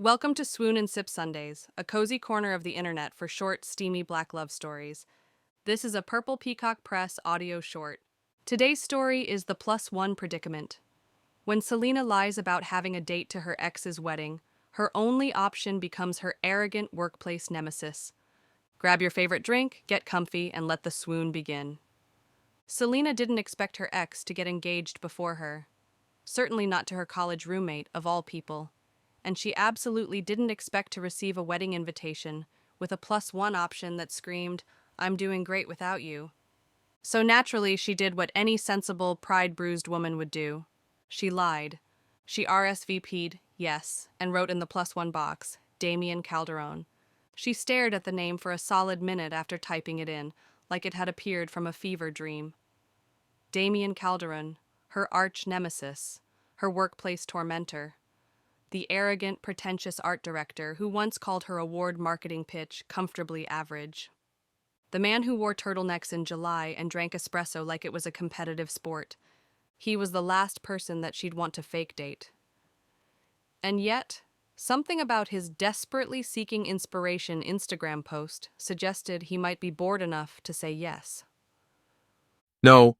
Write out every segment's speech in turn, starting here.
Welcome to Swoon and Sip Sundays, a cozy corner of the internet for short, steamy black love stories. This is a Purple Peacock Press audio short. Today's story is the Plus One Predicament. When Selena lies about having a date to her ex's wedding, her only option becomes her arrogant workplace nemesis. Grab your favorite drink, get comfy, and let the swoon begin. Selena didn't expect her ex to get engaged before her. Certainly not to her college roommate, of all people. And she absolutely didn't expect to receive a wedding invitation with a +1 option that screamed, "I'm doing great without you." So naturally, she did what any sensible, pride-bruised woman would do. She lied. She RSVP'd yes, and wrote in the +1 box, Damien Calderon. She stared at the name for a solid minute after typing it in, like it had appeared from a fever dream. Damien Calderon, her arch nemesis, her workplace tormentor. The arrogant, pretentious art director who once called her award marketing pitch comfortably average. The man who wore turtlenecks in July and drank espresso like it was a competitive sport. He was the last person that she'd want to fake date. And yet, something about his desperately seeking inspiration Instagram post suggested he might be bored enough to say yes. No,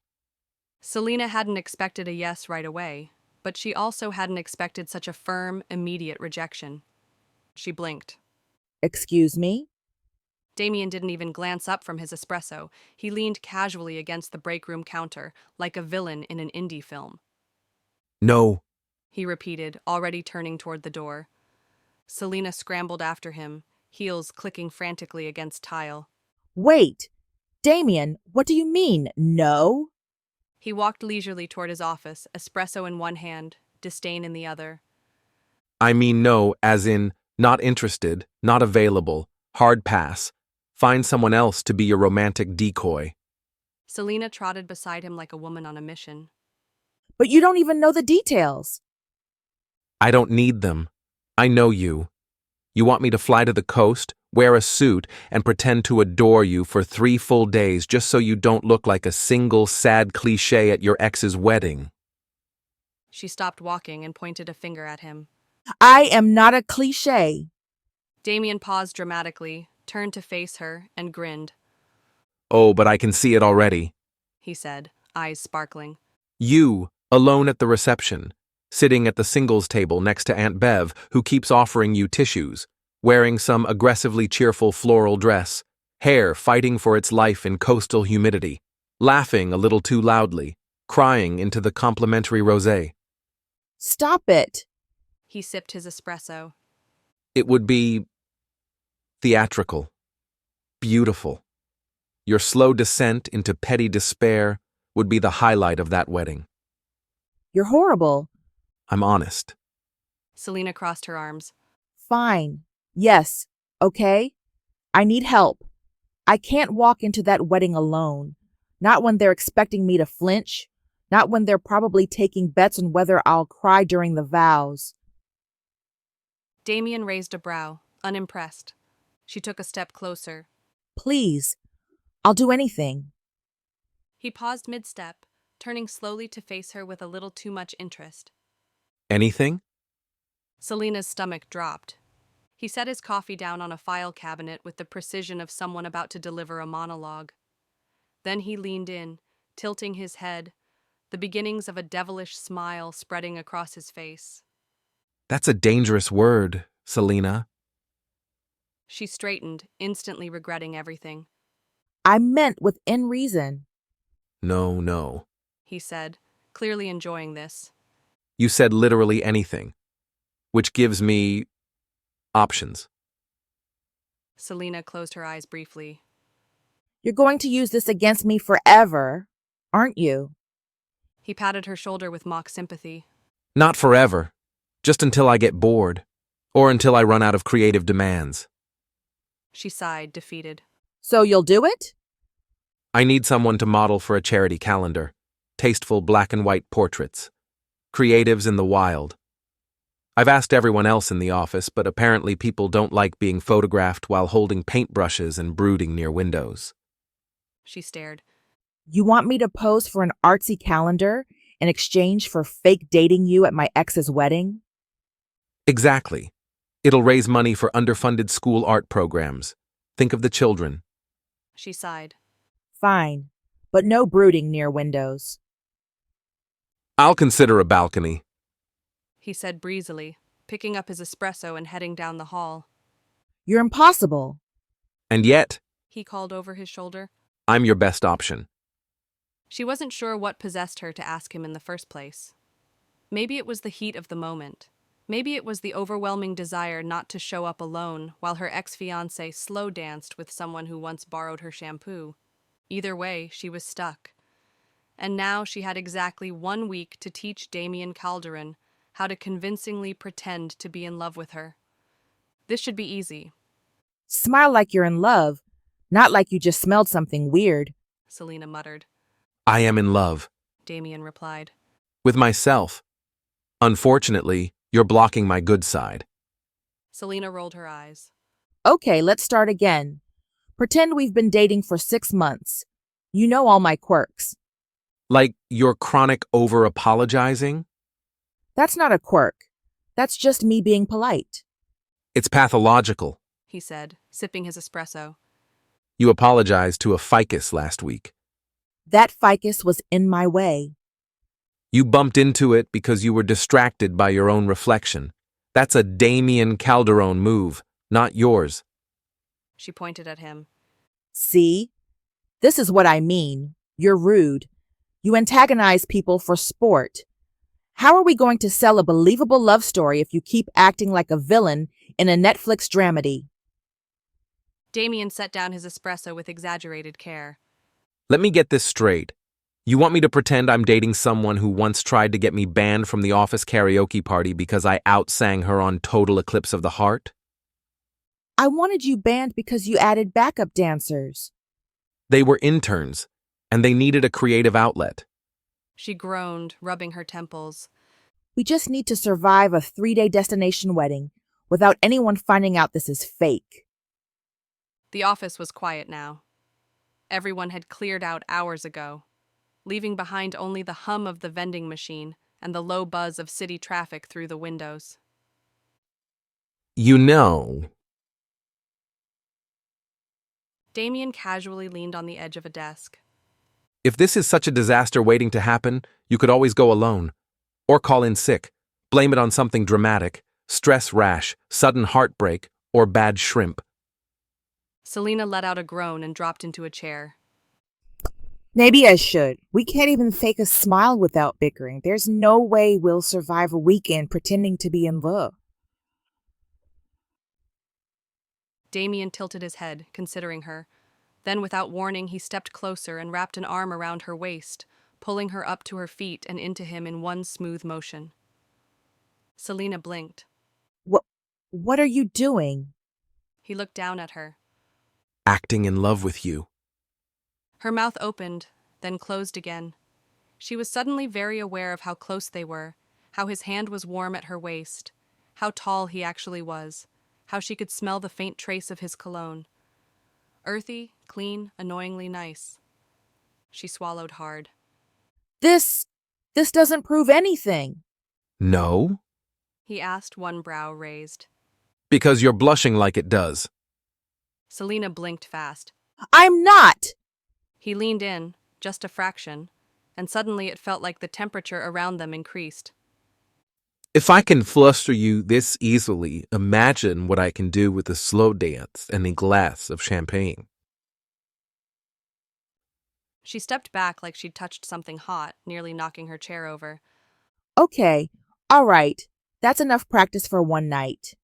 Selena hadn't expected a yes right away, but she also hadn't expected such a firm, immediate rejection. She blinked. Excuse me? Damien didn't even glance up from his espresso. He leaned casually against the break room counter, like a villain in an indie film. no. He repeated, already turning toward the door. Selena scrambled after him, heels clicking frantically against tile. Wait! Damien, what do you mean, no? He walked leisurely toward his office, espresso in one hand, disdain in the other. I mean no, as in not interested, not available, hard pass. Find someone else to be your romantic decoy. Selena trotted beside him like a woman on a mission. But you don't even know the details. I don't need them. I know you. You want me to fly to the coast, wear a suit, and pretend to adore you for 3 full days just so you don't look like a single sad cliché at your ex's wedding. She stopped walking and pointed a finger at him. I am not a cliche. Damien paused dramatically, turned to face her, and grinned. Oh, but I can see it already. He said, eyes sparkling. You, alone at the reception, sitting at the singles table next to Aunt Bev, who keeps offering you tissues, wearing some aggressively cheerful floral dress, hair fighting for its life in coastal humidity, laughing a little too loudly, crying into the complimentary rosé. Stop it. He sipped his espresso. It would be theatrical, beautiful. Your slow descent into petty despair would be the highlight of that wedding. You're horrible. I'm honest. Selena crossed her arms. Fine. Yes. Okay? I need help. I can't walk into that wedding alone. Not when they're expecting me to flinch. Not when they're probably taking bets on whether I'll cry during the vows. Damien raised a brow, unimpressed. She took a step closer. Please. I'll do anything. He paused mid-step, turning slowly to face her with a little too much interest. Anything? Selena's stomach dropped. He set his coffee down on a file cabinet with the precision of someone about to deliver a monologue. Then he leaned in, tilting his head, the beginnings of a devilish smile spreading across his face. That's a dangerous word, Selena. She straightened, instantly regretting everything. I meant within reason. No. He said, clearly enjoying this. You said literally anything, which gives me options. Selena closed her eyes briefly. You're going to use this against me forever, aren't you? He patted her shoulder with mock sympathy. Not forever, just until I get bored, or until I run out of creative demands. She sighed, defeated. So you'll do it? I need someone to model for a charity calendar, tasteful black and white portraits, creatives in the wild. I've asked everyone else in the office, but apparently people don't like being photographed while holding paintbrushes and brooding near windows. She stared. You want me to pose for an artsy calendar in exchange for fake dating you at my ex's wedding? Exactly. It'll raise money for underfunded school art programs. Think of the children. She sighed. Fine, but no brooding near windows. I'll consider a balcony. He said breezily, picking up his espresso and heading down the hall. You're impossible. And yet, He called over his shoulder. I'm your best option. She wasn't sure what possessed her to ask him in the first place. Maybe it was the heat of the moment. Maybe it was the overwhelming desire not to show up alone while her ex-fiancé slow danced with someone who once borrowed her shampoo. Either way, she was stuck. And now she had exactly 1 week to teach Damien Calderon how to convincingly pretend to be in love with her. This should be easy, Smile like you're in love, not like you just smelled something weird. Selena muttered. I am in love. Damien replied. With myself. Unfortunately, you're blocking my good side. Selena rolled her eyes. Okay, let's start again. Pretend we've been dating for 6 months. You know all my quirks. Like you're chronic over-apologizing? That's not a quirk. That's just me being polite. It's pathological. He said, sipping his espresso. You apologized to a ficus last week. That ficus was in my way. You bumped into it because you were distracted by your own reflection. That's a Damien Calderon move, not yours. She pointed at him. See? This is what I mean. You're rude. You antagonize people for sport. How are we going to sell a believable love story if you keep acting like a villain in a Netflix dramedy? Damien set down his espresso with exaggerated care. Let me get this straight. You want me to pretend I'm dating someone who once tried to get me banned from the office karaoke party because I outsang her on Total Eclipse of the Heart? I wanted you banned because you added backup dancers. They were interns, and they needed a creative outlet. She groaned, rubbing her temples. We just need to survive a 3-day destination wedding without anyone finding out this is fake. The office was quiet now. Everyone had cleared out hours ago, leaving behind only the hum of the vending machine and the low buzz of city traffic through the windows. You know. Damien casually leaned on the edge of a desk. If this is such a disaster waiting to happen, you could always go alone. Or call in sick. Blame it on something dramatic. Stress rash, sudden heartbreak, or bad shrimp. Selena let out a groan and dropped into a chair. Maybe I should. We can't even fake a smile without bickering. There's no way we'll survive a weekend pretending to be in love. Damien tilted his head, considering her. Then, without warning, he stepped closer and wrapped an arm around her waist, pulling her up to her feet and into him in one smooth motion. Selena blinked. What are you doing? He looked down at her. Acting in love with you. Her mouth opened, then closed again. She was suddenly very aware of how close they were, how his hand was warm at her waist, how tall he actually was, how she could smell the faint trace of his cologne. Earthy, clean, annoyingly nice. She swallowed hard. This doesn't prove anything. No? He asked, one brow raised. Because you're blushing like it does. Selena blinked fast. I'm not! He leaned in, just a fraction, and suddenly it felt like the temperature around them increased. If I can fluster you this easily, imagine what I can do with a slow dance and a glass of champagne. She stepped back like she'd touched something hot, nearly knocking her chair over. Okay, all right. That's enough practice for one night.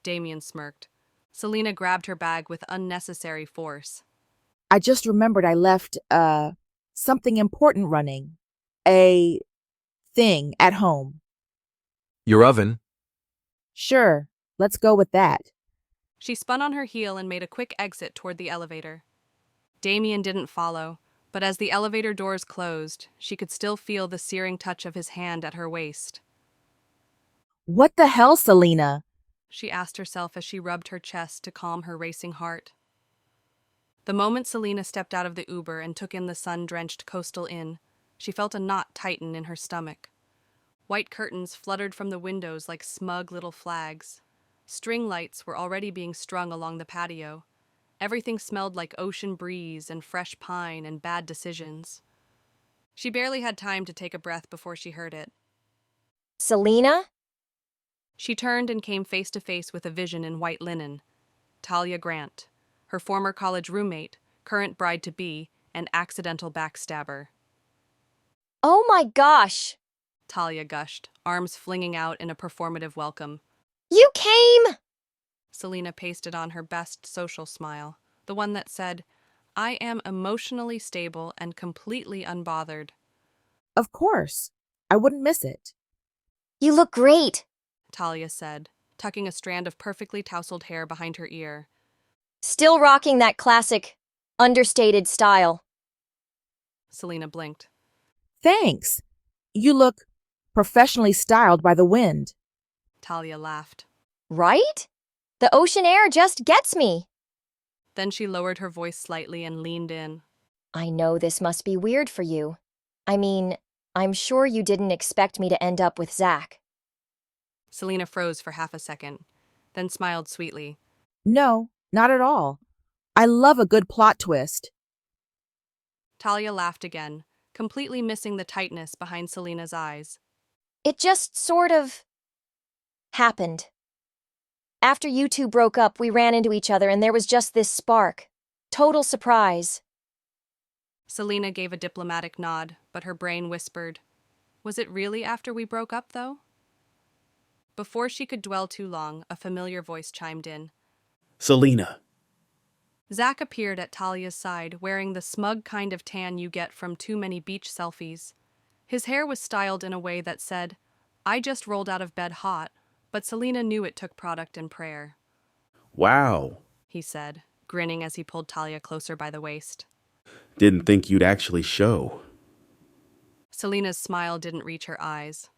Damien smirked. Selena grabbed her bag with unnecessary force. I just remembered I left, something important running. A thing at home. Your oven? Sure, let's go with that. She spun on her heel and made a quick exit toward the elevator. Damien didn't follow, but as the elevator doors closed, she could still feel the searing touch of his hand at her waist. What the hell, Selena? She asked herself as she rubbed her chest to calm her racing heart. The moment Selena stepped out of the Uber and took in the sun-drenched coastal inn, she felt a knot tighten in her stomach. White curtains fluttered from the windows like smug little flags. String lights were already being strung along the patio. Everything smelled like ocean breeze and fresh pine and bad decisions. She barely had time to take a breath before she heard it. Selena? She turned and came face to face with a vision in white linen. Talia Grant, her former college roommate, current bride-to-be, and accidental backstabber. Oh my gosh! Talia gushed, arms flinging out in a performative welcome. You came! Selena pasted on her best social smile, the one that said, "I am emotionally stable and completely unbothered." Of course. I wouldn't miss it. You look great! Talia said, tucking a strand of perfectly tousled hair behind her ear. Still rocking that classic, understated style. Selena blinked. Thanks. You look professionally styled by the wind. Talia laughed. Right? The ocean air just gets me. Then she lowered her voice slightly and leaned in. I know this must be weird for you. I mean, I'm sure you didn't expect me to end up with Zach. Selena froze for half a second, then smiled sweetly. No, not at all. I love a good plot twist. Talia laughed again, completely missing the tightness behind Selena's eyes. It just sort of happened. After you two broke up, we ran into each other and there was just this spark. Total surprise. Selena gave a diplomatic nod, but her brain whispered, "Was it really after we broke up, though?" Before she could dwell too long, a familiar voice chimed in. Selena. Zach appeared at Talia's side, wearing the smug kind of tan you get from too many beach selfies. His hair was styled in a way that said, "I just rolled out of bed hot," but Selena knew it took product and prayer. Wow. He said, grinning as he pulled Talia closer by the waist. Didn't think you'd actually show. Selena's smile didn't reach her eyes.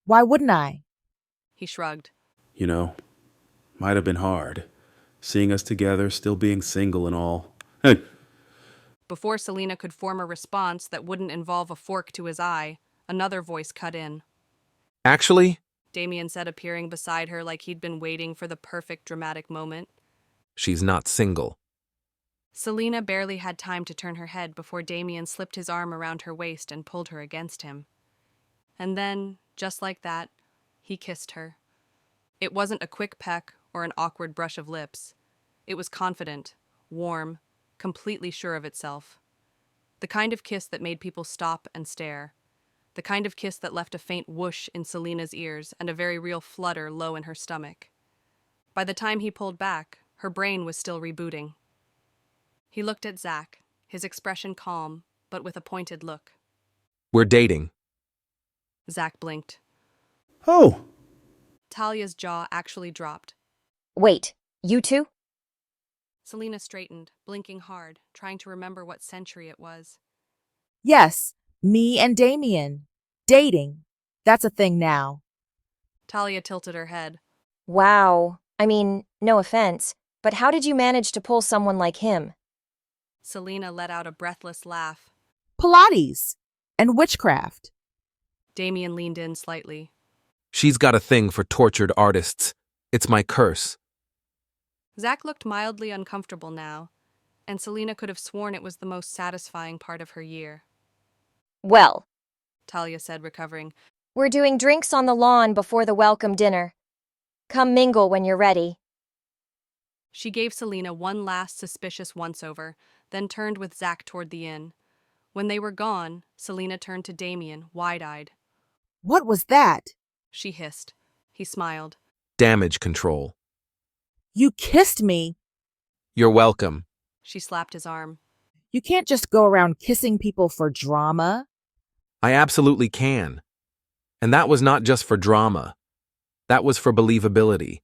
Why wouldn't I? He shrugged. You know, might have been hard. Seeing us together, still being single and all. Before Selena could form a response that wouldn't involve a fork to his eye, another voice cut in. Actually, Damien said, appearing beside her like he'd been waiting for the perfect dramatic moment. she's not single. Selena barely had time to turn her head before Damien slipped his arm around her waist and pulled her against him. And then, just like that, he kissed her. It wasn't a quick peck or an awkward brush of lips. It was confident, warm, completely sure of itself. The kind of kiss that made people stop and stare. The kind of kiss that left a faint whoosh in Selena's ears and a very real flutter low in her stomach. By the time he pulled back, her brain was still rebooting. He looked at Zach, his expression calm, but with a pointed look. We're dating. Zach blinked. Oh, Talia's jaw actually dropped. Wait, you two? Selena straightened, blinking hard, trying to remember what century it was. Yes, me and Damien. Dating. That's a thing now. Talia tilted her head. Wow. I mean, no offense, but how did you manage to pull someone like him? Selena let out a breathless laugh. Pilates. And witchcraft. Damien leaned in slightly. She's got a thing for tortured artists. It's my curse. Zach looked mildly uncomfortable now, and Selena could have sworn it was the most satisfying part of her year. Well, Talia said, recovering. we're doing drinks on the lawn before the welcome dinner. Come mingle when you're ready. She gave Selena one last suspicious once-over, then turned with Zach toward the inn. When they were gone, Selena turned to Damien, wide-eyed. What was that? She hissed. He smiled. Damage control. You kissed me. You're welcome. She slapped his arm. You can't just go around kissing people for drama. I absolutely can. And that was not just for drama. That was for believability.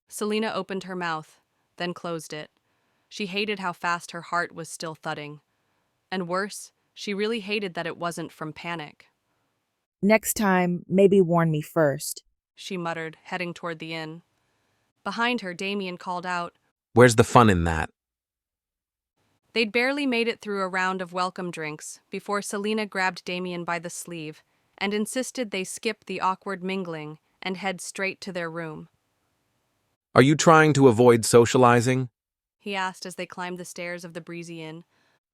Selena opened her mouth, then closed it. She hated how fast her heart was still thudding. And worse, she really hated that it wasn't from panic. Next time, maybe warn me first. She muttered, heading toward the inn. Behind her, Damien called out. Where's the fun in that? They'd barely made it through a round of welcome drinks before Selena grabbed Damien by the sleeve and insisted they skip the awkward mingling and head straight to their room. Are you trying to avoid socializing? He asked as they climbed the stairs of the breezy inn.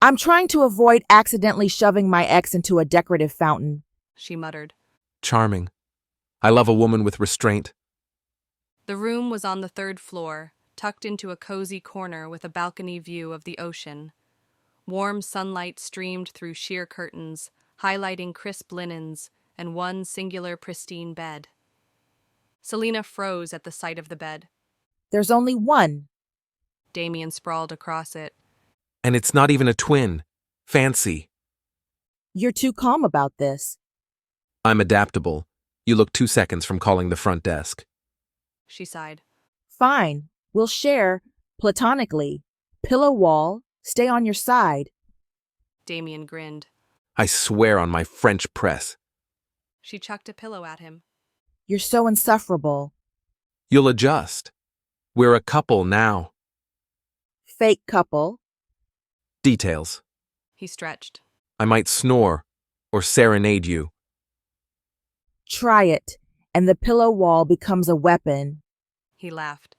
I'm trying to avoid accidentally shoving my ex into a decorative fountain. She muttered. Charming. I love a woman with restraint. The room was on the third floor, tucked into a cozy corner with a balcony view of the ocean. Warm sunlight streamed through sheer curtains, highlighting crisp linens and one singular pristine bed. Selena froze at the sight of the bed. There's only one. Damien sprawled across it. And it's not even a twin. Fancy. You're too calm about this. I'm adaptable. You look 2 seconds from calling the front desk. She sighed. Fine. We'll share, platonically. Pillow wall, stay on your side. Damien grinned. I swear on my French press. She chucked a pillow at him. You're so insufferable. You'll adjust. We're a couple now. Fake couple. Details. He stretched. I might snore or serenade you. Try it, and the pillow wall becomes a weapon. He laughed.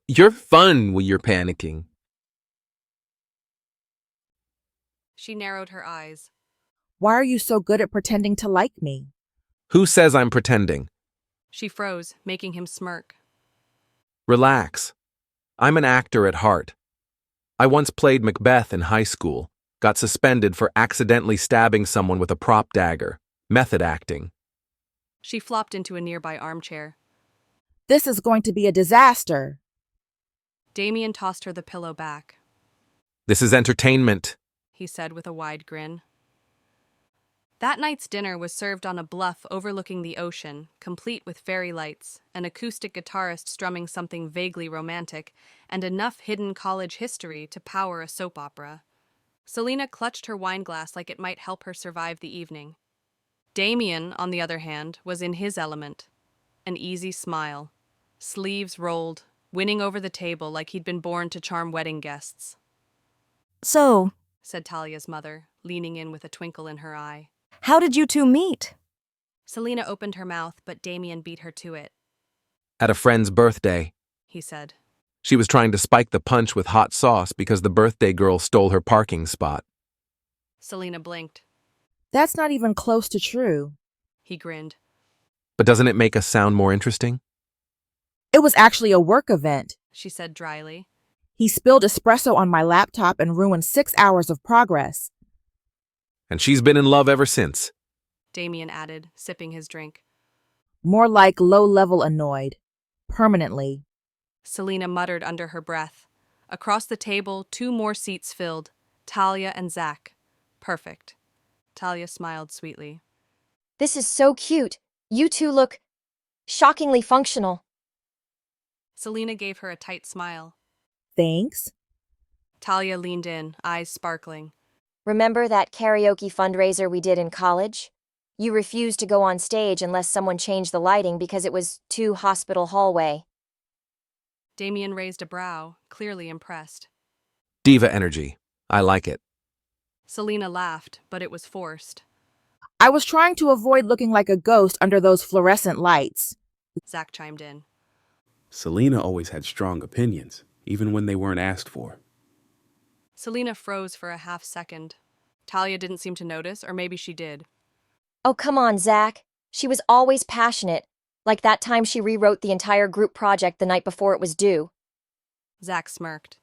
You're fun when you're panicking. She narrowed her eyes. Why are you so good at pretending to like me? Who says I'm pretending? She froze, making him smirk. Relax. I'm an actor at heart. I once played Macbeth in high school, got suspended for accidentally stabbing someone with a prop dagger. Method acting. She flopped into a nearby armchair. This is going to be a disaster. Damien tossed her the pillow back. This is entertainment. He said with a wide grin. That night's dinner was served on a bluff overlooking the ocean, complete with fairy lights, an acoustic guitarist strumming something vaguely romantic, and enough hidden college history to power a soap opera. Selena clutched her wineglass like it might help her survive the evening. Damien, on the other hand, was in his element. An easy smile. Sleeves rolled, winning over the table like he'd been born to charm wedding guests. So, Said Talia's mother, leaning in with a twinkle in her eye. how did you two meet? Selena opened her mouth, but Damien beat her to it. At a friend's birthday. He said. She was trying to spike the punch with hot sauce because the birthday girl stole her parking spot. Selena blinked. That's not even close to true. He grinned. But doesn't it make us sound more interesting? It was actually a work event. She said dryly. He spilled espresso on my laptop and ruined 6 hours of progress. And she's been in love ever since. Damien added, sipping his drink. More like low-level annoyed. Permanently. Selena muttered under her breath. Across the table, 2 more seats filled. Talia and Zach. Perfect. Talia smiled sweetly. This is so cute. You two look shockingly functional. Selena gave her a tight smile. Thanks. Talia leaned in, eyes sparkling. Remember that karaoke fundraiser we did in college? You refused to go on stage unless someone changed the lighting because it was too hospital hallway. Damien raised a brow, clearly impressed. Diva energy. I like it. Selena laughed, but it was forced. I was trying to avoid looking like a ghost under those fluorescent lights. Zach chimed in. Selena always had strong opinions, even when they weren't asked for. Selena froze for a half second. Talia didn't seem to notice, or maybe she did. Oh, come on, Zach. She was always passionate, like that time she rewrote the entire group project the night before it was due. Zach smirked.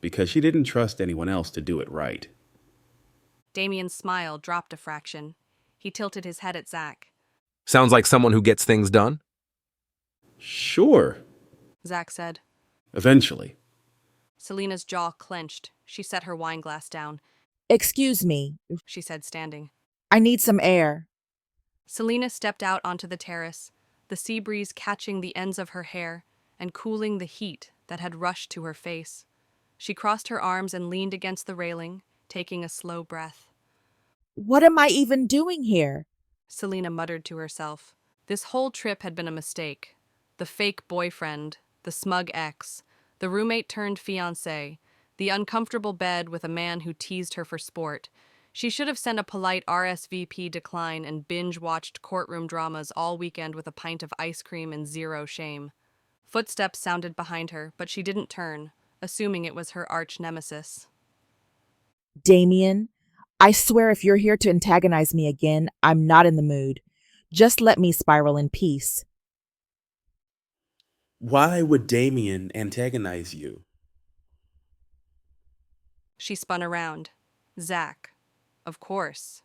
Because she didn't trust anyone else to do it right. Damien's smile dropped a fraction. He tilted his head at Zach. Sounds like someone who gets things done. Sure, Zach said. eventually. Selena's jaw clenched. She set her wineglass down. Excuse me. She said, standing. I need some air. Selena stepped out onto the terrace, the sea breeze catching the ends of her hair and cooling the heat that had rushed to her face. She crossed her arms and leaned against the railing, taking a slow breath. What am I even doing here? Selena muttered to herself. This whole trip had been a mistake. The fake boyfriend, the smug ex, the roommate turned fiancée, the uncomfortable bed with a man who teased her for sport. She should have sent a polite RSVP decline and binge-watched courtroom dramas all weekend with a pint of ice cream and zero shame. Footsteps sounded behind her, but she didn't turn, assuming it was her arch nemesis. Damien, I swear if you're here to antagonize me again, I'm not in the mood. Just let me spiral in peace. Why would Damien antagonize you? She spun around. Zach. Of course.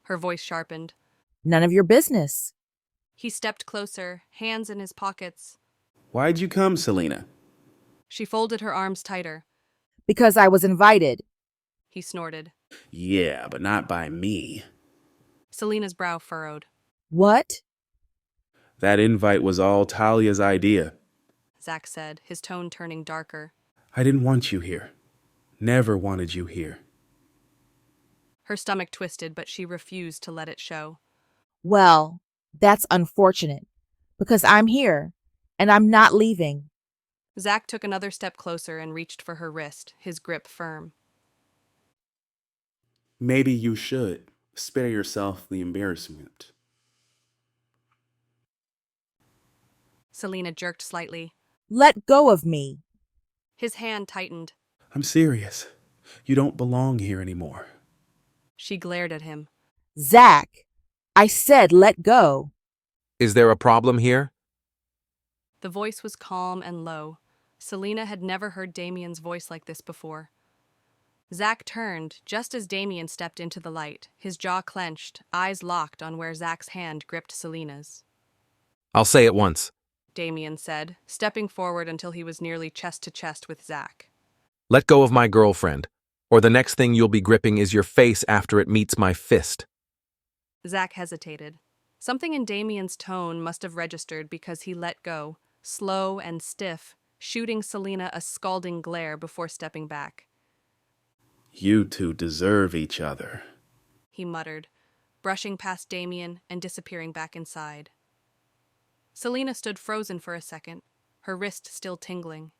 Her voice sharpened. None of your business. He stepped closer, hands in his pockets. Why'd you come, Selena? She folded her arms tighter. Because I was invited. He snorted. Yeah, but not by me. Selena's brow furrowed. What? That invite was all Talia's idea. Zach said, his tone turning darker. I didn't want you here. Never wanted you here. Her stomach twisted, but she refused to let it show. Well, that's unfortunate. Because I'm here, and I'm not leaving. Zach took another step closer and reached for her wrist, his grip firm. Maybe you should. Spare yourself the embarrassment. Selena jerked slightly. Let go of me. His hand tightened. I'm serious. You don't belong here anymore. She glared at him. Zach, I said let go. Is there a problem here? The voice was calm and low. Selena had never heard Damien's voice like this before. Zach turned just as Damien stepped into the light, his jaw clenched, eyes locked on where Zach's hand gripped Selena's. I'll say it once. Damien said, stepping forward until he was nearly chest to chest with Zach. Let go of my girlfriend, or the next thing you'll be gripping is your face after it meets my fist. Zach hesitated. Something in Damien's tone must have registered because he let go, slow and stiff, shooting Selena a scalding glare before stepping back. You two deserve each other. He muttered, brushing past Damien and disappearing back inside. Selena stood frozen for a second, her wrist still tingling.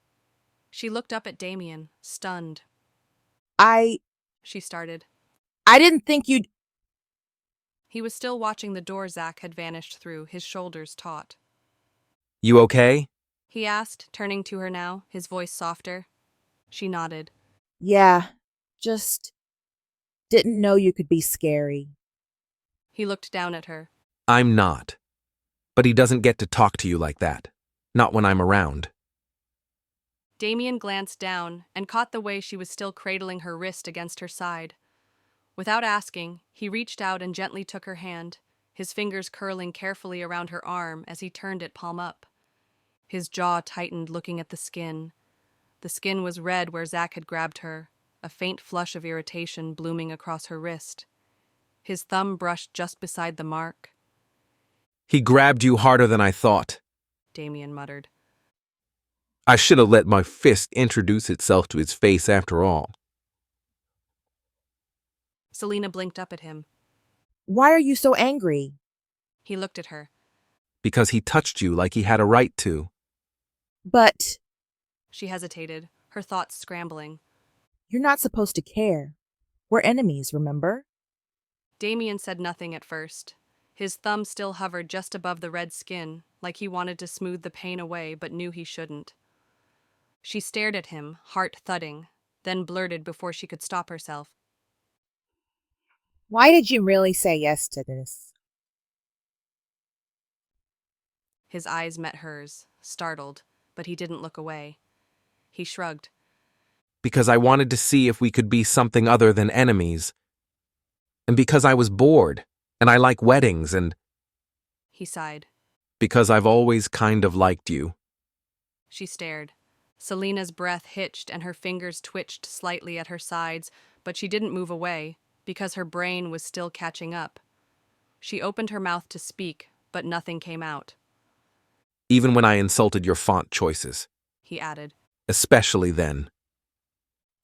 She looked up at Damien, stunned. She started. I didn't think you'd... He was still watching the door Zach had vanished through, his shoulders taut. You okay? He asked, turning to her now, his voice softer. She nodded. Yeah, just didn't know you could be scary. He looked down at her. I'm not. But he doesn't get to talk to you like that. Not when I'm around. Damien glanced down and caught the way she was still cradling her wrist against her side. Without asking, he reached out and gently took her hand, his fingers curling carefully around her arm as he turned it palm up. His jaw tightened looking at the skin. The skin was red where Zach had grabbed her, a faint flush of irritation blooming across her wrist. His thumb brushed just beside the mark. He grabbed you harder than I thought. Damien muttered. I should have let my fist introduce itself to his face after all. Selena blinked up at him. Why are you so angry? He looked at her. Because he touched you like he had a right to. But She hesitated, her thoughts scrambling. you're not supposed to care. We're enemies, remember? Damien said nothing at first. His thumb still hovered just above the red skin, like he wanted to smooth the pain away but knew he shouldn't. She stared at him, heart thudding, then blurted before she could stop herself. Why did you really say yes to this? His eyes met hers, startled, but he didn't look away. He shrugged. Because I wanted to see if we could be something other than enemies. And because I was bored, and I like weddings, and He sighed. because I've always kind of liked you. She stared. Selena's breath hitched and her fingers twitched slightly at her sides, but she didn't move away, because her brain was still catching up. She opened her mouth to speak, but nothing came out. Even when I insulted your font choices. He added. Especially then.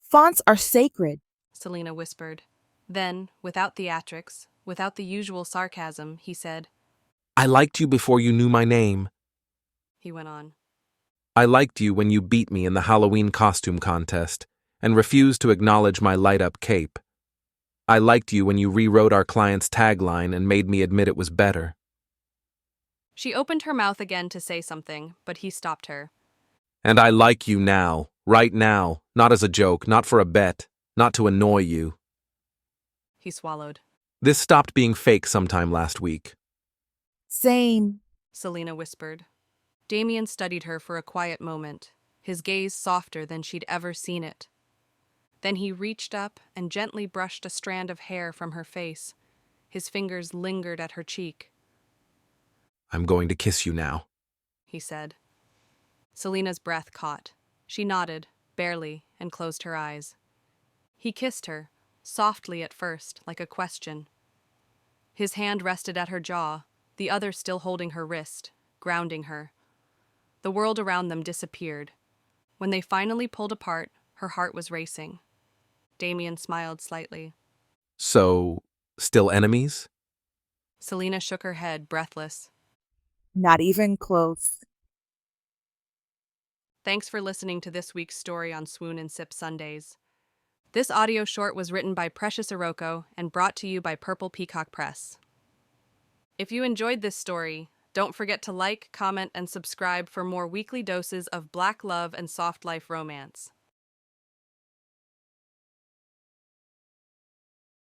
Fonts are sacred. Selena whispered. Then, without theatrics, without the usual sarcasm, he said. I liked you before you knew my name. He went on. I liked you when you beat me in the Halloween costume contest and refused to acknowledge my light-up cape. I liked you when you rewrote our client's tagline and made me admit it was better. She opened her mouth again to say something, but he stopped her. And I like you now, right now, not as a joke, not for a bet, not to annoy you. He swallowed. This stopped being fake sometime last week. Same. Selena whispered. Damien studied her for a quiet moment, his gaze softer than she'd ever seen it. Then he reached up and gently brushed a strand of hair from her face. His fingers lingered at her cheek. I'm going to kiss you now. He said. Selena's breath caught. She nodded, barely, and closed her eyes. He kissed her, softly at first, like a question. His hand rested at her jaw, the other still holding her wrist, grounding her. The world around them disappeared. When they finally pulled apart, her heart was racing. Damien smiled slightly. So, still enemies? Selena shook her head, breathless. Not even close. Thanks for listening to this week's story on Swoon and Sip Sundays. This audio short was written by Precious Iroko and brought to you by Purple Peacock Press. If you enjoyed this story, don't forget to like, comment, and subscribe for more weekly doses of Black love and soft life romance.